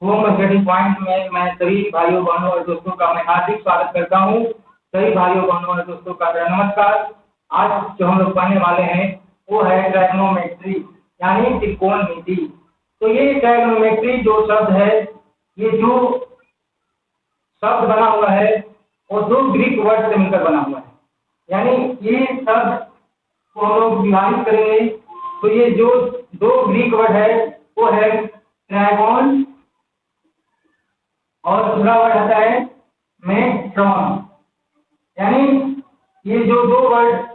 Home study point में मैं सभी भाइयों बहनों और दोस्तों का मैं हार्दिक स्वागत करता हूं। सभी भाइयों बहनों और दोस्तों का मेरा नमस्कार। आज जो हम लोग पढ़ने वाले हैं वो है ट्राइगोनोमेट्री यानी त्रिकोणमिति। तो ये ट्राइगोनोमेट्री जो शब्द है, ये जो शब्द बना हुआ है वो दो ग्रीक वर्ड से मिलकर बना हुआ है। यानी ये शब्द को हम लोग विभाजित करेंगे तो ये जो दो ग्रीक वर्ड है वो है ट्राइगोन और दूसरा वर्ड आता है मेट्रॉन। यानी ये जो दो वर्ड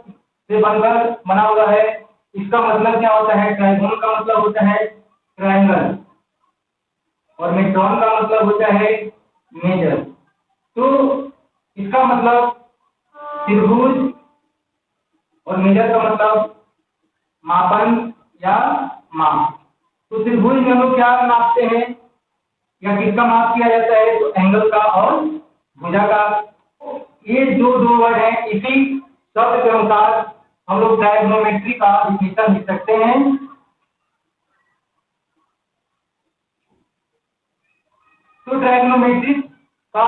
से बनकर बना हुआ है इसका मतलब क्या होता है? ट्राइगोन का मतलब होता है ट्रायंगल और मेट्रॉन का मतलब होता है मेजर। तो इसका मतलब त्रिभुज और मेजर का मतलब मापन या माप। तो त्रिभुज में हम लोग क्या नापते हैं या किसका माप किया जाता है? तो एंगल का और भुजा का। ये जो दो वर्ड है इसी शब्द के अनुसार हम लोग ट्राइगोनोमेट्री का डिफिनेशन लिख सकते हैं। तो ट्राइगोनोमेट्री का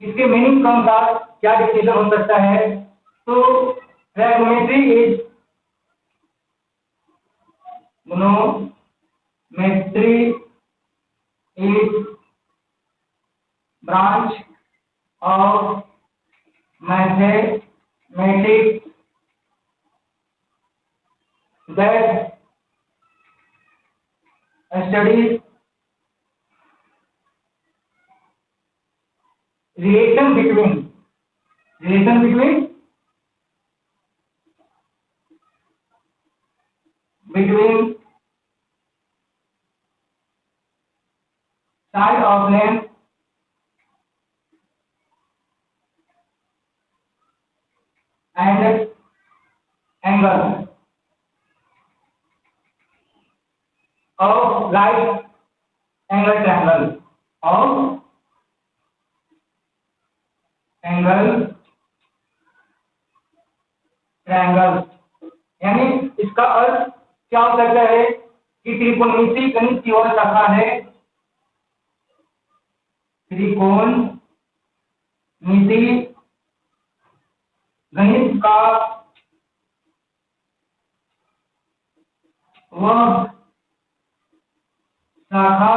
इसके मीनिंग का अनुसार क्या डिफिनेशन हो सकता है? तो ट्राइगोनोमेट्री इज मोनोमेट्री is branch of mathematics that studies relation between side of length and angle of right angle triangle। यानी इसका अर्थ क्या हो सकता है कि त्रिकोणमिति गणित की और शाखा है। त्रिकोणमिति गणित का वह शाखा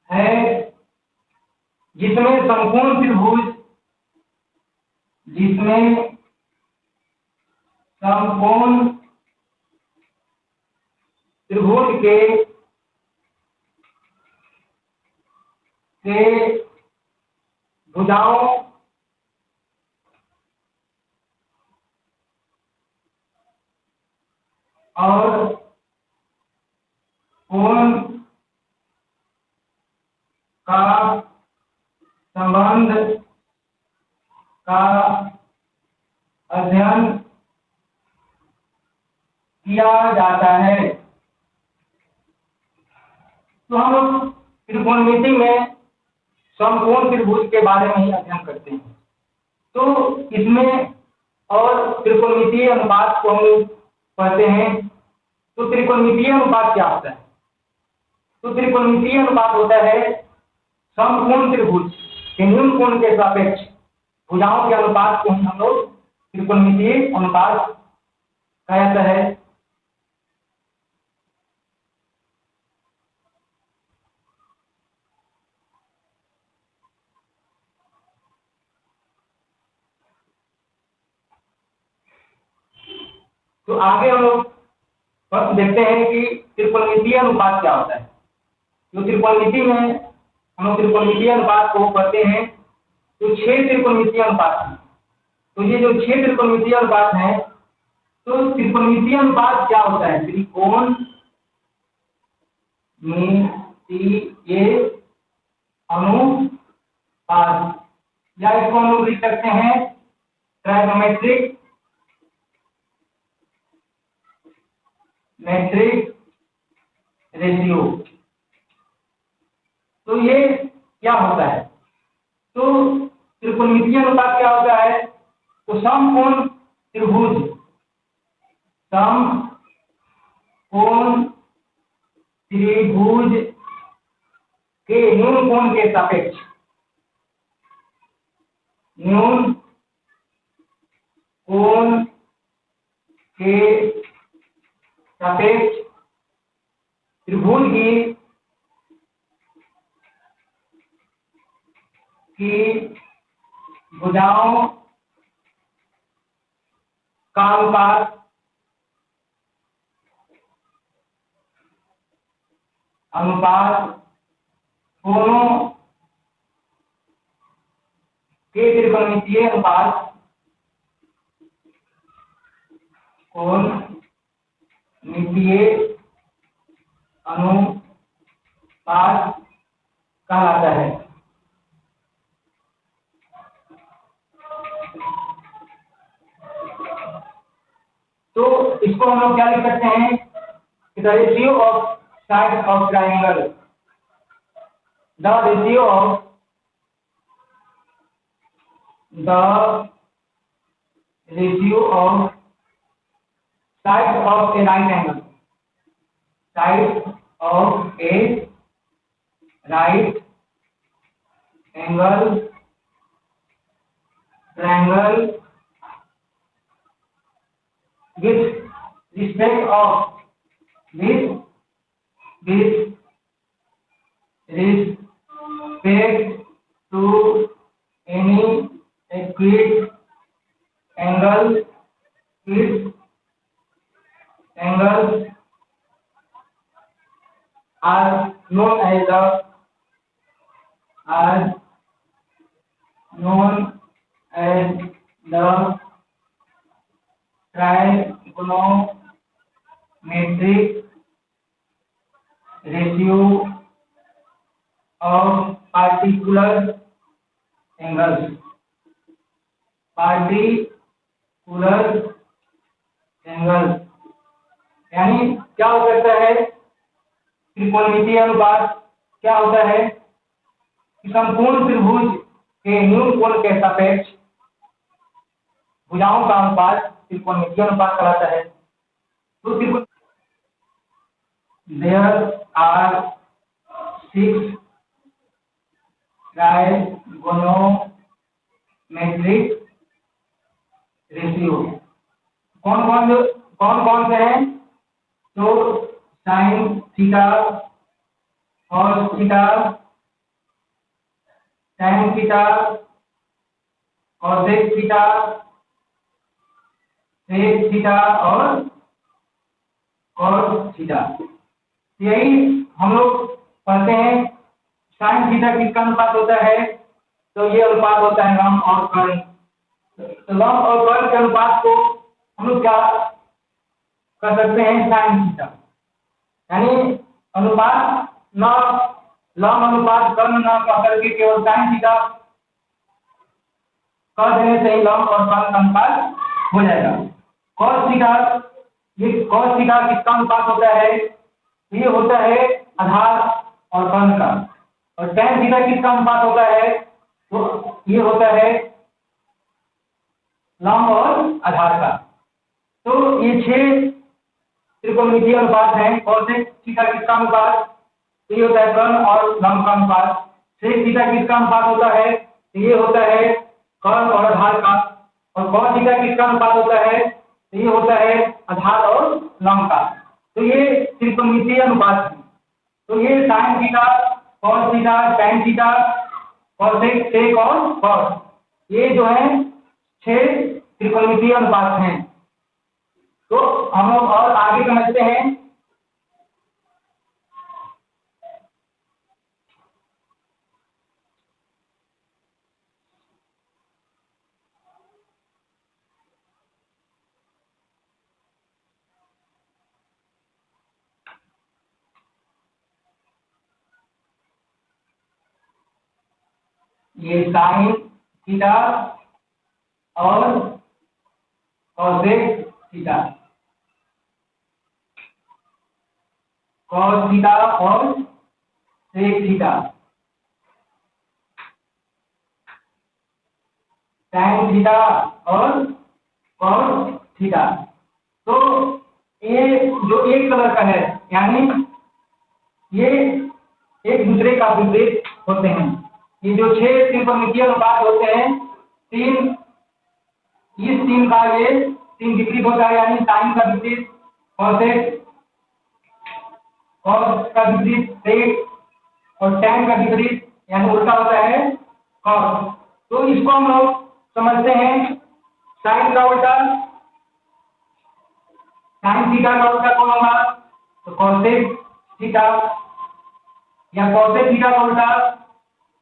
है जिसमें समकोण त्रिभुज के भुजाओं और कोण का संबंध का अध्ययन किया जाता है। तो हम लोग त्रिकोणमिति में समकोण त्रिभुज के बारे में ही अध्ययन करते हैं। तो इसमें और त्रिकोणमितीय अनुपात को हम लोग पढ़ते हैं। तो त्रिकोणमितीय अनुपात क्या होता है? तो त्रिकोणमितीय अनुपात होता है समकोण त्रिभुज के न्यून कोण के सापेक्ष भुजाओं के अनुपात को हम लोग त्रिकोणमितीय अनुपात कहा जाता है। तो आगे हम लोग फर्स्ट देखते हैं कि त्रिकोणमितीय अनुपात क्या होता है। तो त्रिकोणमिति में हम लोग त्रिकोणमितीय अनुपात को पढ़ते हैं। तो 6 त्रिकोणमितीय अनुपात हैं। तो ये जो 6 त्रिकोणमितीय अनुपात हैं, तो त्रिकोणमितीय अनुपात क्या होता है? त्रिकोणमितीय अनुपात या इसको हम लोग लिख सकते हैं ट्राइगोनोमेट्रिक रेशियो। तो ये क्या होता है? तो त्रिकोणमितीय अनुपात क्या होता है? तो समकोण त्रिभुज के न्यून कोण के सापेक्ष, न्यून कोण के सापेक्ष त्रिभुज की भुजाओं का अनुपात कोणों के त्रिकोणमितीय अनुपात, कोणमितीय अनुपात कहलाता है। तो इसको हम लोग क्या लिख सकते हैं, the ratio of sides of triangle, the ratio of sides of a right angle, sides of a right angle triangle with respect to any acute angles are known as the trigonometric ratio of particular angles, यानी क्या हो सकता है, त्रिकोणमितीय अनुपात क्या होता है कि संपूर्ण त्रिभुज के न्यून कोण के सापेक्ष भुजाओं का अनुपात त्रिकोणमितीय अनुपात कहलाता है। तो देयर आर 6 ट्राइगोनोमेट्रिक रेशियो, कौन कौन से हैं, तो sine theta, cos theta, tan theta, cosec theta, sec theta और कॉस थीटा। यही हम लोग पढ़ते हैं। साइन थीटा किसका अनुपात होता है, तो ये अनुपात होता है लंब और कर्ण। तो लंब और कर्ण के अनुपात को हम लोग क्या कर सकते हैं, साइन थीटा, यानी अनुपात न लंब अनुपात कर्ण न कह करके केवल साइन थीटा कर देने से ही लंब और कर्ण का अनुपात हो जाएगा। कॉस थीटा, ये कॉस थीटा किसका अनुपात होता है, ये होता है आधार और कर्ण का। और टैन थीटा किसका अनुपात होता है, तो ये होता है लंब और आधार का। तो ये 6 त्रिकोणमितीय अनुपात हैं। कॉसेक थीटा किसका अनुपात, तो ये होता है कर्ण और लंब का अनुपात। सेक थीटा किसका अनुपात होता है, तो ये होता है कर्ण और आधार का। और कॉस थीटा किसका अनुपात होता है, तो ये होता है आधार और लंब का। तो ये त्रिकोणमितीय अनुपात है। तो ये sine theta, cos theta, tan theta, cosec, sec और कॉस, ये जो है 6 त्रिकोणमितीय अनुपात हैं। तो हम लोग और आगे समझते हैं। ये साइन थीटा और कॉसेक थीटा, कॉस थीटा और सेक थीटा, टैन थीटा और कॉस थीटा। तो ये जो एक कलर का है, यानी ये एक दूसरे का विपरीत होते हैं। ये जो 6 त्रिकोणमितीय अनुपात होते हैं, तीन इस तीन का ये तीन विपरीत होता है, यानी साइन का विपरीत कॉसेक, कॉस का विपरीत सेक और टैन का विपरीत यानी उल्टा होता है कॉस। तो इसको हम लोग समझते हैं साइन का उल्टा, साइन थीटा का उल्टा कौन होगा, तो कॉसेक थीटा, या कॉसेक थीटा का उल्टा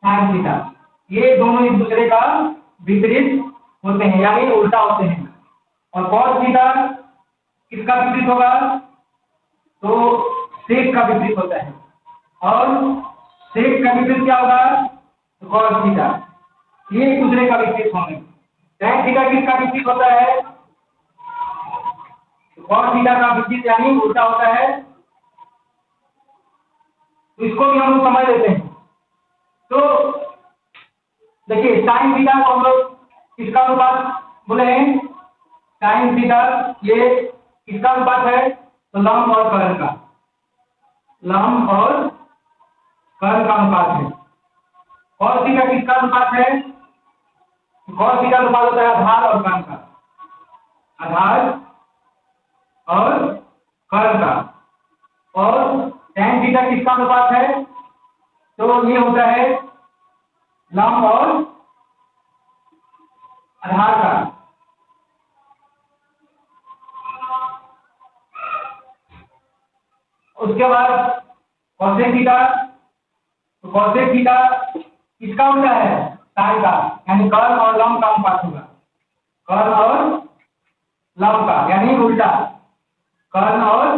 साइन थीटा। ये दोनों एक दूसरे का विपरीत होते हैं यानी उल्टा होते हैं। और कॉस थीटा किसका विपरीत होगा, तो सेक का विपरीत होता है, और सेक का विपरीत क्या होगा, तो कॉस थीटा। ये एक दूसरे का विपरीत होंगे। टैन थीटा किसका विपरीत होता है, कॉस थीटा का विपरीत यानी उल्टा होता है। तो इसको भी हम लोग समझ लेते हैं। तो देखिए साइन थीटा को हम लोग किसका अनुपात बोले हैं, साइन थीटा ये किसका अनुपात है, तो लंब और कर्ण का, लंब और कर्ण का अनुपात है। कॉस थीटा किसका अनुपात है, कॉस थीटा अनुपात होता है आधार और कर्ण का, आधार और कर्ण का। और टैन थीटा किसका अनुपात है, तो ये होता है लंब और आधार का। उसके बाद कॉसेक थीटा, तो कॉसेक थीटा किसका उल्टा है, साइन का, यानी कर्ण और लंब का अनुपात होगा, कर्ण और लंब का यानी उल्टा, कर्ण और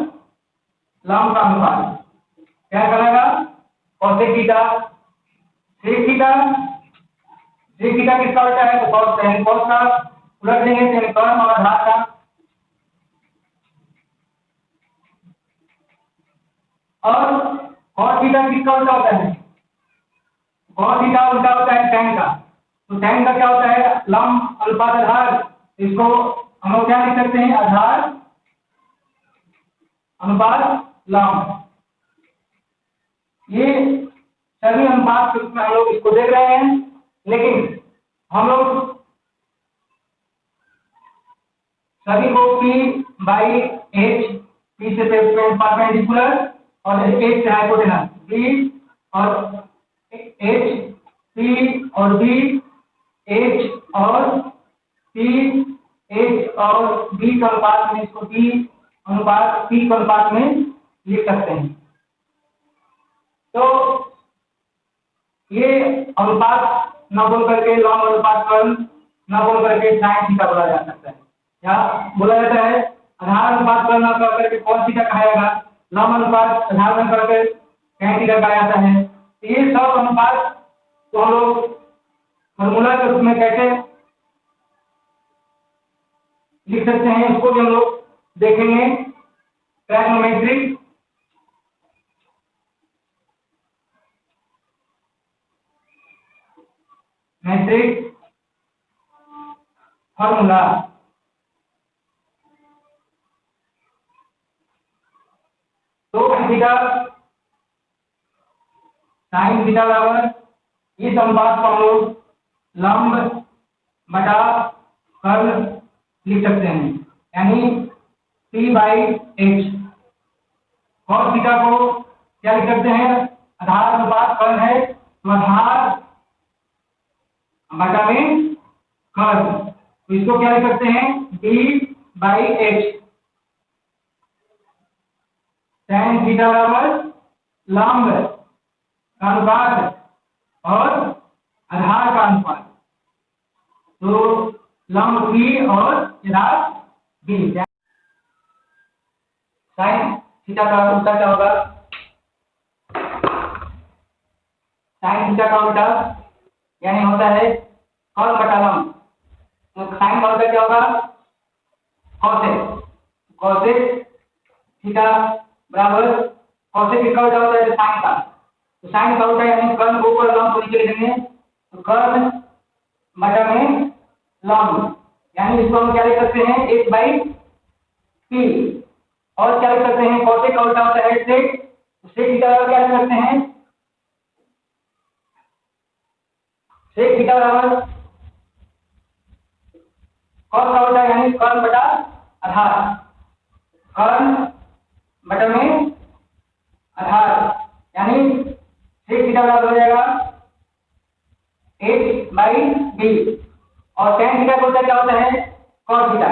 लंब का अनुपात क्या करेगा, cosec theta. Sec theta, sec theta किसका उल्टा है, तो कॉस, यानी कॉस का उलट देंगे यानी कर्ण और आधार का। और कॉस थीटा किसका उल्टा होता है, कॉस थीटा उल्टा होता है टैन का। तो टैन का क्या होता है, लंब अनुपात आधार। इसको हम लोग क्या लिख सकते हैं, आधार अनुपात लंब। ये सभी अनुपात के रूप में हम लोग इसको देख रहे हैं, लेकिन हम लोग सभी को P बाई H, P से परपेंडिकुलर और H से हाइपोटेनस, B और H, P और B, H और P, H और B के अनुपात में इसको B अनुपात P के अनुपात में लिख सकते हैं। तो ये अनुपात न बोल करके लंब अनुपात कर्ण, न बोल करके साइन थीटा बोला जा सकता है, या बोला जाता है आधार अनुपात कर्ण न कर करके कॉस थीटा कहा जाएगा, लंब अनुपात आधार न करके टैन थीटा कहा जाता है। तो ये सब अनुपात तो हम लोग फॉर्मूला के रूप में कैसे लिख सकते हैं, इसको भी हम लोग देखेंगे। Trigonometric matric formula. तो थीटा साइन थीटा बराबर इस अनुपात को हम लोग लंब बटा कर्ण लिख सकते हैं, यानी P by H। Cos theta को क्या लिख सकते हैं, आधार अनुपात कर्ण है, तो आधार बटा में कर्ण, तो इसको क्या लिख सकते हैं, D by H। Tan theta बराबर लंब का अनुपात और आधार का अनुपात, तो लंब P और आधार B। साइन थीटा का उल्टा क्या होगा, साइन थीटा का उल्टा यानी होता है कॉस बटा लंब। तो साइन का उल्टा क्या होगा, कॉसेक, कॉसेक थीटा बराबर कॉसेक किसका उल्टा होता है, साइन का। तो साइन का उल्टा यानी कर्ण को ऊपर लंब को नीचे लिखेंगे, तो कर्ण बटा में लंब, यानी इसको हम क्या लिख सकते हैं, 1 बाई P। और क्या लिख सकते हैं, कॉसेक का उल्टा होता है सेक, तो सेक थीटा क्या लिख सकते हैं, सेक थीटा बराबर कॉस का उल्टा यानी कर्ण बटा आधार, कर्ण बटा में आधार यानी सेक थीटा बराबर हो जाएगा h/b और tan थीटा का उल्टा क्या होता है cos थीटा,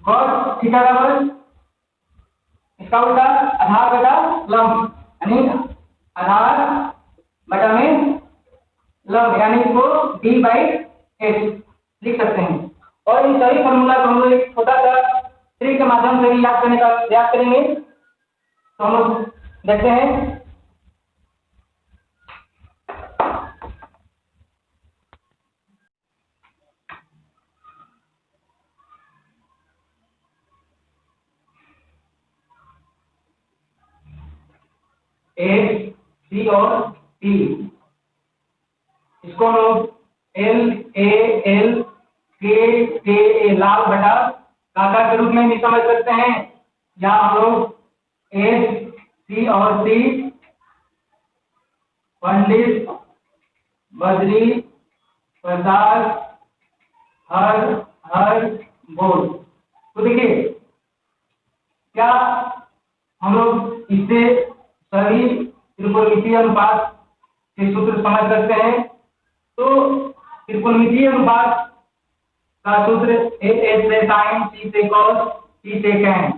cos थीटा बराबर इसका उल्टा आधार बटा लंब यानी आधार बटा में लंब यानी इसको d/h लिख सकते हैं। और इन सभी फॉर्मूला को हम लोग एक छोटा सा ट्रिक के माध्यम से याद करने का प्रयास करेंगे। तो हम लोग देखते हैं ए सी और टी, इसको हम लोग एल ए एल के ए लाल बटा काका के रूप में भी समझ सकते हैं, या हम लोग एस सी और सी पंडित बद्री प्रसाद हर हर बोल। तो देखिए क्या हम लोग इससे सभी त्रिकोणमितीय अनुपात के सूत्र समझ सकते हैं। तो त्रिकोणमितीय अनुपात का सूत्र ए से sin, सी से cos, टी से tan,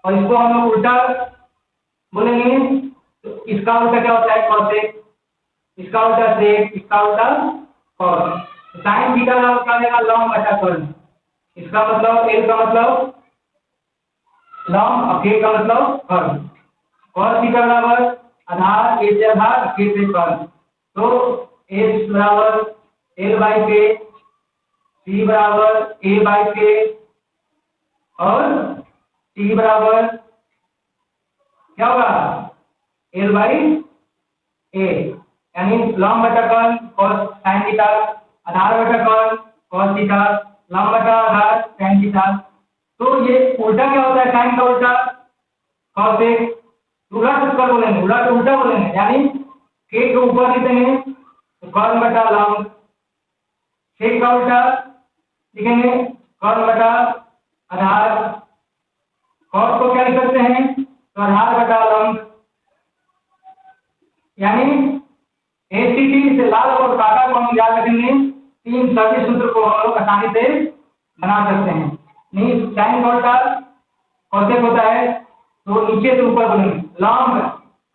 और इसको हम लोग उल्टा बोलेंगे तो इसका उल्टा क्या होता है cosec, इसका उल्टा sec, इसका उल्टा cos। sin थीटा का क्या होगा lambda बटा कर्ण, इसका मतलब l का मतलब लंब और k का मतलब कर्ण। cos थीटा बराबर आधार a से आधार k से कर्ण, तो s बराबर l/k, c बराबर a/k और t बराबर क्या होगा l/a यानी लंब बटा कर्ण cos sin थीटा, आधार बटा कर्ण cos थीटा, लंब बटा आधार tan थीटा। तो ये उल्टा क्या होता है sin का उल्टा cos एक, उलट कर बोलेंगे उल्टा बोलेंगे यानी k के ऊपर लिखेंगे तो कर्ण बटा लंब, sec का उल्टा लिखेंगे कर्ण बटा आधार, cos को क्या लिख सकते हैं तो आधार बटा लंब, यानी एसीटी से लाल और काका को हम याद रखेंगे, तीन सभी सूत्र को हम लोग आसानी से बना सकते हैं। नहीं sin का उल्टा cosec होता है तो नीचे से ऊपर बोलेंगे लंब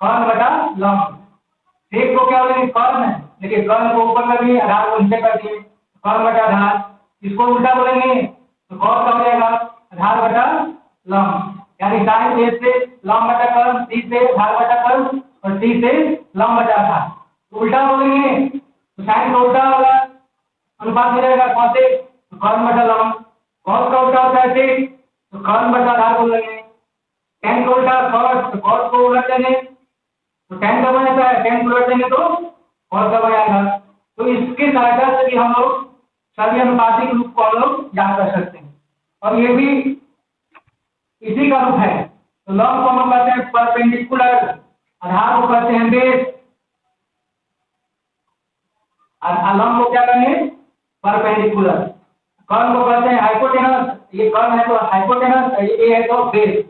कर्ण बटा लंब, sec को क्या बोलेंगे कर्ण, देखिए कर्ण को ऊपर कर दिए आधार को नीचे कर दिए कर्ण बटा आधार, इसको उल्टा बोलेंगे तो cos का हो जाएगा आधार बटा लंब, यानी sin a से लंब बटा कर्ण, c से आधार बटा कर्ण और t से लंब बटा आधार। तो उल्टा बोलेंगे तो sin का उल्टा होगा अनुपात हो जाएगा cosec तो कर्ण बटा लंब, cos का उल्टा होता है sec तो कर्ण बटा आधार बोलेंगे, tan का उल्टा cos तो cos को उलट देंगे तो tan का बन जाता है, tan को उलट देंगे तो cos का बन जाएगा। तो इसके सहायता से भी हम लोग सभी अनुपातिक रूप को हम लोग याद कर सकते हैं, और ये भी इसी का रूप है। तो लंब को हम कहते हैं परपेंडिकुलर, आधार को कहते हैं बेस, लंब को क्या कहेंगे परपेंडिकुलर, कर्ण को कहते हैं हाइपोटेनस, ये कर्ण है तो हाइपोटेनस, ये है तो बेस।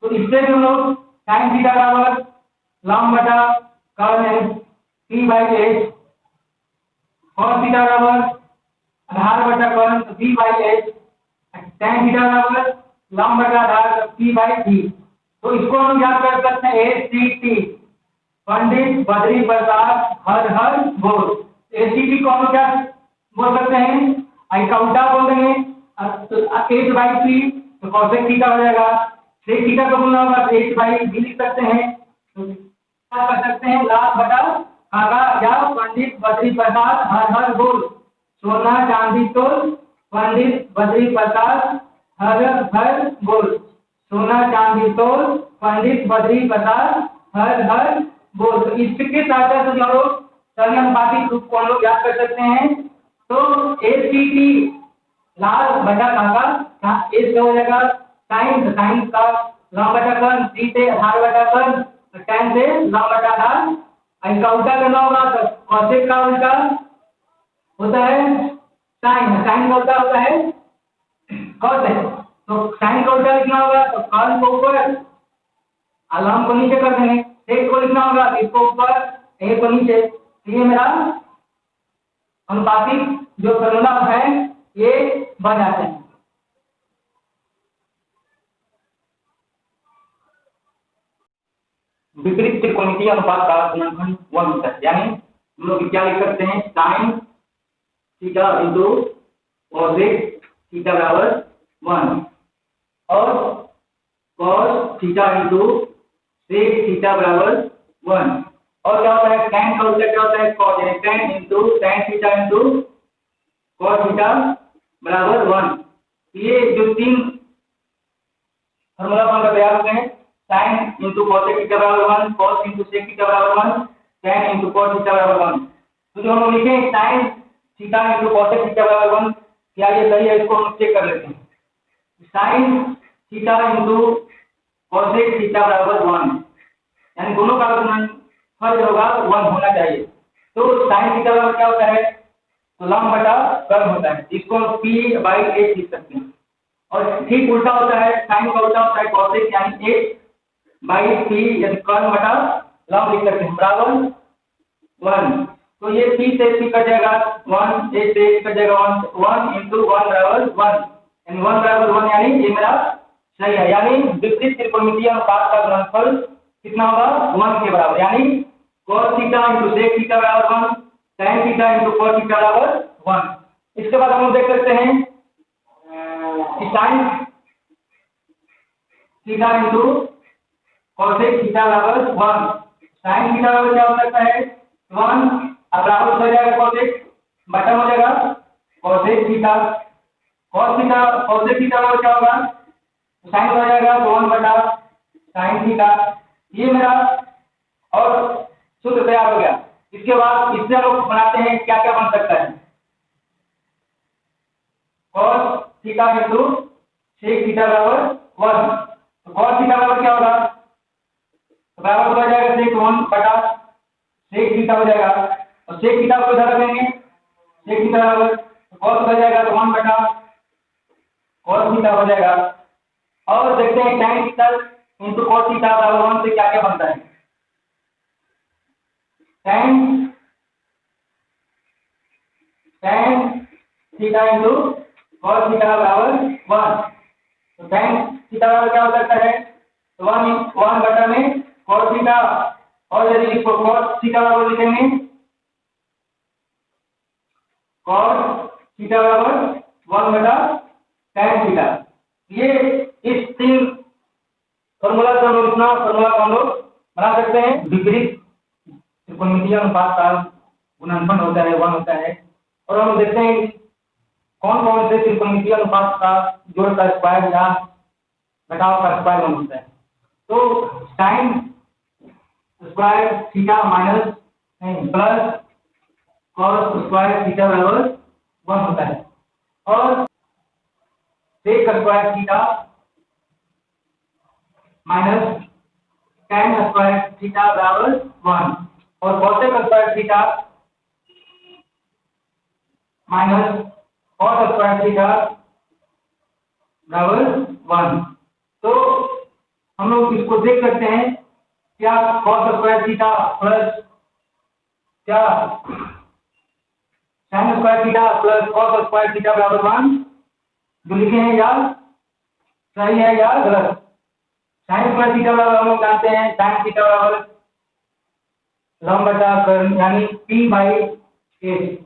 तो इससे भी हम लोग sin थीटा बराबर लंब बटा कर्ण है p/h, cos थीटा बराबर आधार बटा कर्ण तो p/h, tan थीटा बराबर लंब बटा आधार p/t। तो इसको हम याद कर सकते हैं ACT, पंडित बद्री प्रसाद हर हर बोल। ACT को हम क्या बोल सकते हैं, आई का उल्टा बोल देंगे h/p तो cosec थीटा हो जाएगा, sec थीटा को बोलना होगा तो h/b लिख सकते हैं। तो क्या कर सकते हैं लाल बटा काका या पंडित बद्री प्रसाद हर हर बोल, सोना चांदी तोल पंडित बद्री प्रसाद हर हर बोल, सोना चांदी तोल पंडित बद्री प्रसाद हर हर बोल। तो इसके सहायता से हम लोग सभी अनुपातिक रूप को हम लोग याद कर सकते हैं। तो ACT लाल बटा काका ए से हो जाएगा sin, sin का लंब बटा कर्ण, c से आधार बटा कर्ण, tan से लंब बटा आधार, इनका उल्टा करना होगा तो cosec का उल्टा होता है साइन, साइन का उल्टा होता है कॉस है। तो साइन का उल्टा लिखना होगा तो कॉस को ऊपर अलार्म को नीचे कर देंगे, सेक को लिखना होगा इसको ऊपर ए को नीचे। तो ये मेरा अनुपातिक जो फॉर्मूला है ये बन जाते हैं। विपरीत त्रिकोणीय अनुपात का गुणनफल 1 होता है, यानी हम लोग क्या लिख सकते हैं, sine theta into cosec theta बराबर 1 और cos theta into sec theta बराबर 1। और क्या होता है, tan का उल्टा क्या होता है, कॉस, यानी tan into tan theta into cos theta बराबर 1। ये जो तीन फॉर्मूला बनकर तैयार होते हैं, sin इंटू कॉसेक थीटा बराबर 1, cos इंटू सेक थीटा बराबर 1, tan इंटू cos थीटा बराबर 1। तो जो हम लोग लिखे sin theta into cosec theta बराबर 1, क्या ये सही है, इसको हम चेक कर लेते हैं। sin theta into cosec theta बराबर 1, यानी दोनों का गुणनफल जो होगा 1 होना चाहिए। तो sin थीटा बराबर क्या होता है, तो लंब बटा कर्ण होता है, इसको p/h लिख सकते हैं। और ठीक उल्टा होता है, साइन का उल्टा होता है कॉसेक, यानी h/p, यानी कर्ण बटा लंब लिख सकते हैं बराबर 1। तो ये p से p कट जाएगा 1, h से h कट जाएगा 1 इंटू 1 बराबर 1, यानी 1 बराबर 1, यानी ये मेरा सही है। यानी विपरीत त्रिकोणीय अनुपात का गुणनफल कितना होगा, 1 के बराबर, यानी cos theta into sec theta बराबर 1, tan theta into cos theta बराबर 1। इसके बाद हम लोग देख सकते हैं sin theta into cosec theta बराबर 1। sin थीटा बराबर क्या हो सकता है 1, अब बराबर हो जाएगा कॉसेक, बटा हो जाएगा cosec theta, cos theta cosec theta बराबर क्या होगा, sin हो जाएगा 1 बटा sin थीटा। ये मेरा और सूत्र तैयार हो गया। इसके बाद इससे हम लोग बनाते हैं क्या क्या बन सकता है, cos theta into sec theta बराबर 1। तो cos थीटा बराबर क्या होगा, तो बराबर हो जाएगा sec 1 बटा sec थीटा हो जाएगा, और sec थीटा को इधर रखेंगे, sec थीटा बराबर cos हो जाएगा तो 1 बटा cos थीटा हो जाएगा। और देखते हैं tan theta into cos theta बराबर 1 से क्या क्या बनता है, tan theta into cos theta बराबर 1। तो tan थीटा बराबर क्या हो सकता है, 1 बटा में cos थीटा, और यदि इसको cos थीटा बराबर लिखेंगे cos थीटा बराबर 1 बटा tan थीटा। ये इस तीन फॉर्मूला से हम लोग इतना फॉर्मूला को हम लोग बना सकते हैं। विपरीत त्रिकोणीय अनुपात का गुणनफल होता है 1 होता है। और हम देखते हैं कौन कौन से त्रिकोणीय अनुपात का जोड़ का स्क्वायर या घटाव का स्क्वायर 1 होता है। तो sin square theta minus plus cos square theta बराबर 1 होता है, और sec square theta minus tan square theta बराबर 1, और cosec square theta minus cos square theta बराबर 1। तो हम लोग इसको देख सकते हैं, क्या cos स्क्वायर थीटा प्लस क्या sin square theta plus cos square theta बराबर 1 जो लिखे हैं, या सही है या गलत। sin स्क्वायर थीटा बराबर हम लोग जानते हैं sin थीटा बराबर लंब बटा कर्ण, यानी p/h।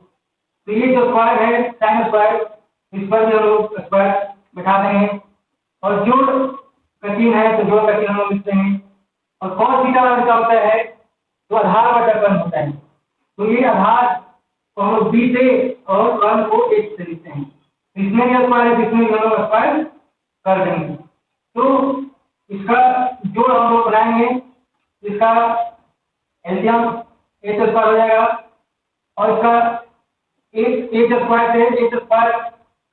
तो ये जो स्क्वायर है sin स्क्वायर, इस पर भी हम लोग स्क्वायर बैठा देंगे, और जोड़ का चिन्ह है तो जोड़ का चिन्ह हम लोग लिखते हैं। और cos थीटा बराबर क्या होता है, तो आधार बटा कर्ण होता है। तो ये आधार को हम लोग b से और कर्ण को h से लिखते हैं। इसमें भी स्क्वायर है, इसमें भी हम लोग स्क्वायर कर देंगे। तो इसका जोड़ हम लोग बनाएंगे, इसका एलसीएम h स्क्वायर हो जाएगा, और इसका h स्क्वायर से h स्क्वायर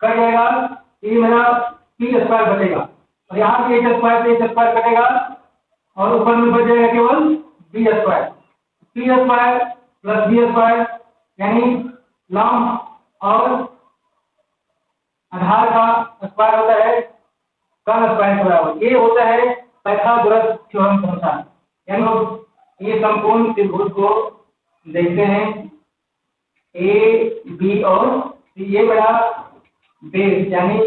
कट जाएगा, ये मेरा p स्क्वायर बचेगा, और यहाँ पे h स्क्वायर से h स्क्वायर कटेगा, और ऊपर में बच जाएगा केवल b square. p square plus b square यानी लंब और आधार का स्क्वायर होता है कर्ल स्क्वायर के बराबर। ये होता है पाइथागोरस थ्योरम के अनुसार। यानी ये संपूर्ण त्रिभुज को देखते हैं ए बी और सी। ये मेरा बेस यानी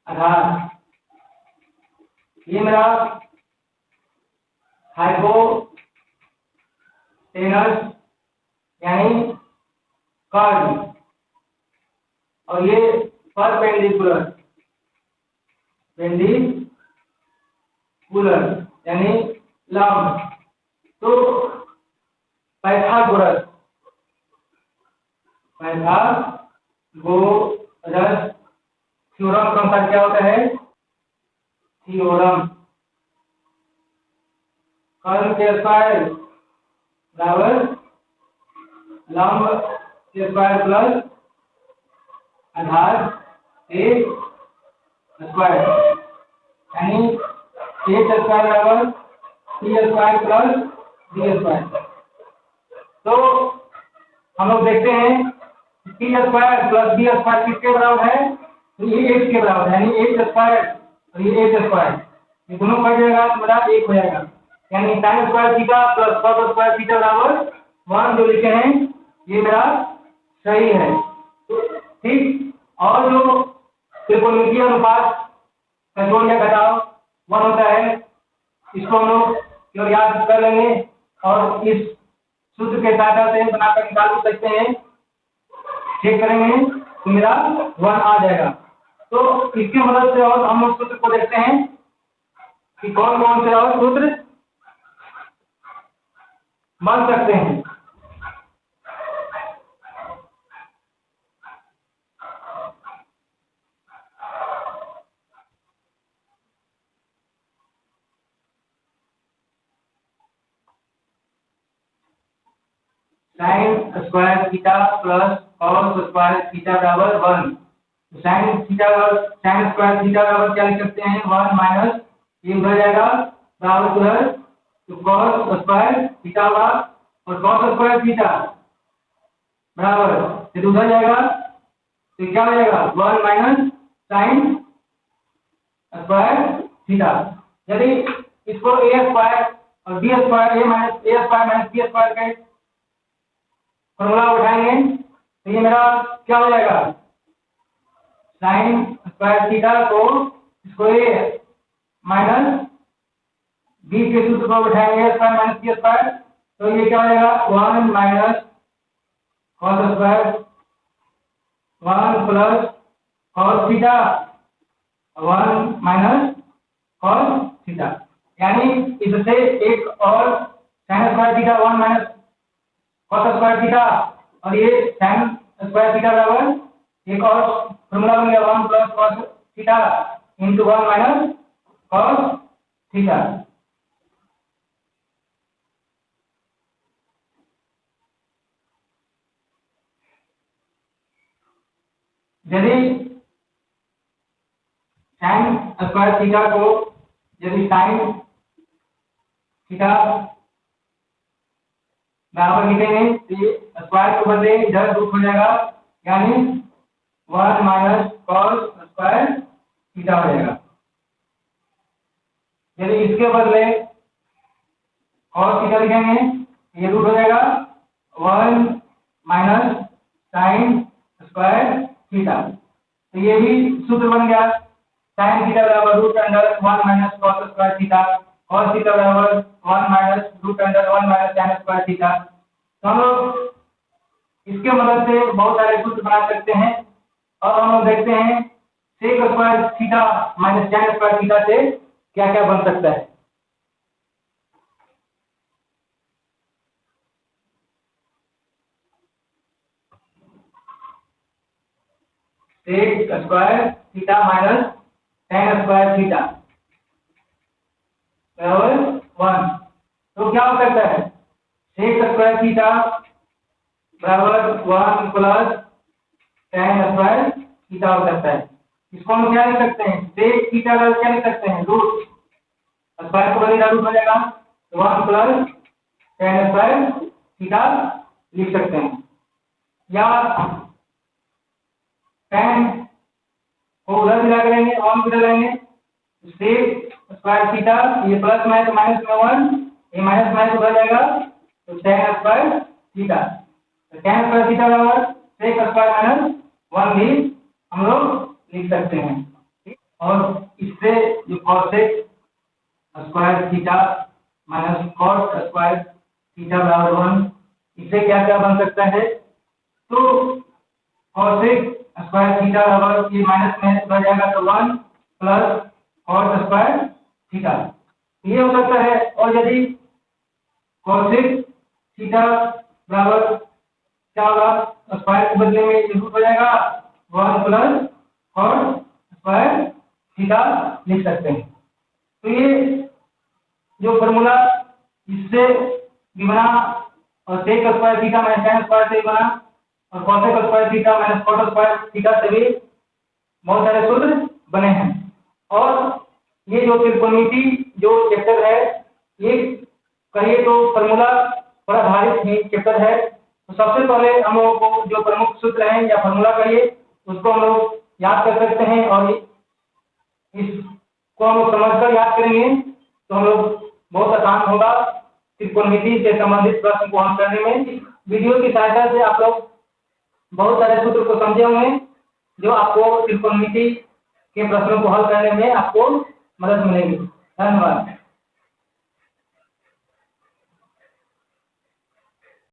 आधार, ये मेरा हाइपोटेनस यानी कर्ल, और ये परपेंडिकुलर यानी लंब। तो पाइथागोरस थ्योरम का अनुसार क्या होता है? थ्योरम कर्ल के स्क्वायर बराबर लंब के स्क्वायर प्लस आधार के स्क्वायर, यानी ए स्क्वायर बराबर सी स्क्वायर प्लस बी स्क्वायर। तो हम लोग देखते हैं सी स्क्वायर प्लस बी स्क्वायर किसके बराबर है? तो ये एच के बराबर है, यानी एच स्क्वायर और ये एच स्क्वायर, ये दोनों कट जाएगा तो मेरा एक हो जाएगा। यानी sign square theta plus cos square theta बराबर 1 जो लिखे हैं ये मेरा सही है। ठीक, और जो त्रिकोणमितीय अनुपात का जोड़ या घटाव 1 होता है, इसको हम लोग केवल याद कर लेंगे और इस सूत्र के सहायता से बनाकर निकाल भी सकते हैं। चेक करेंगे तो मेरा 1 आ जाएगा। तो इसकी मदद से और हम लोग सूत्र को देखते हैं कि कौन कौन से और सूत्र बन सकते हैं। Sign square theta plus cos square theta बराबर 1। साइन स्क्वायर थीटा बराबर क्या लिख सकते हैं? 1 माइनस ये उधर जाएगा बराबर उधर, तो कॉस स्क्वायर थीटा होगा, और कॉस स्क्वायर थीटा बराबर फिर उधर जाएगा तो क्या हो जाएगा? 1 माइनस साइन स्क्वायर थीटा। यदि इसको ए स्क्वायर और B square minus B square के फॉर्मूला उठाएंगे तो ये मेरा क्या हो जाएगा? साइन स्क्वायर थीटा को इसको ए माइनस बी के सूत्र को उठाएंगे स्क्वायर माइनस बी स्क्वायर, तो ये क्या हो जाएगा? 1 minus cos square 1 plus cos theta 1 minus cos theta. यानी इससे एक और sign square theta 1 minus cos square theta, और ये साइन स्क्वायर थीटा बराबर एक और फॉर्मूला बन गया 1 plus cos theta into 1 minus cos theta. यदि साइन स्क्वायर थीटा को यदि साइन थीटा बराबर लिखेंगे तो ये स्क्वायर के बदले इधर रूट हो जाएगा, यानी 1 माइनस कॉस स्क्वायर थीटा हो जाएगा। यदि इसके बदले कॉस थीटा लिखेंगे ये रूट हो जाएगा 1 माइनस साइन स्क्वायर थीटा। तो ये भी सूत्र बन गया, साइन थीटा बराबर root under 1 minus cos square theta, cos theta बराबर 1 minus root under 1 minus sine square theta. तो हम लोग इसके मदद से बहुत सारे सूत्र बना सकते हैं, और हम लोग देखते हैं sec square theta minus sine square theta से क्या क्या बन सकता है। Sec square theta minus sine square theta बराबर 1। तो क्या हो सकता है? सेक स्क्वायर थीटा बराबर 1 प्लस साइन स्क्वायर थीटा हो सकता है। इसको हम क्या लिख सकते हैं? सेक थीटा का क्या लिख सकते हैं? रूट स्क्वायर को बदलेगा रूट हो जाएगा, 1 प्लस साइन स्क्वायर थीटा लिख सकते हैं। या tan को उधर मिला करेंगे, ऑन भी लगाएंगे, सेक स्क्वायर थीटा, ये प्लस में है तो माइनस में 1, ये माइनस माइनस उधर जाएगा तो tan स्क्वायर थीटा, तो tan स्क्वायर थीटा बराबर सेक स्क्वायर माइनस 1 भी हम लोग लिख सकते हैं। और इससे जो cosec square theta minus cos square theta बराबर 1, इससे क्या क्या बन सकता है, तो कॉसेक स्क्वायर थीटा बराबर ये माइनस में उधर जाएगा तो 1 प्लस कॉस स्क्वायर थीटा, ये हो सकता है। और यदि कॉसेक थीटा बराबर क्या होगा, स्क्वायर के बदले में रूट हो जाएगा 1 प्लस कॉस स्क्वायर थीटा लिख सकते हैं। तो ये जो फॉर्मूला इससे भी बना, और sec square theta minus tan square से भी बना, और cosec square theta minus cot square theta से भी बहुत सारे सूत्र बने हैं। और ये जो त्रिकोणमिति जो चैप्टर है, ये कहिए तो फॉर्मूला पर आधारित ही चैप्टर है। तो सबसे पहले हम लोगों को जो प्रमुख सूत्र हैं या फॉर्मूला कहिए उसको हम लोग याद कर सकते हैं, और इसको हम लोग समझकर याद करेंगे तो हम लोग बहुत आसान होगा त्रिकोणमिति से संबंधित प्रश्न को हल करने में। वीडियो की सहायता से आप लोग बहुत सारे सूत्र को समझे होंगे जो आपको त्रिकोणमिति के प्रश्नों को हल करने में आपको मदद मिलेगी। धन्यवाद।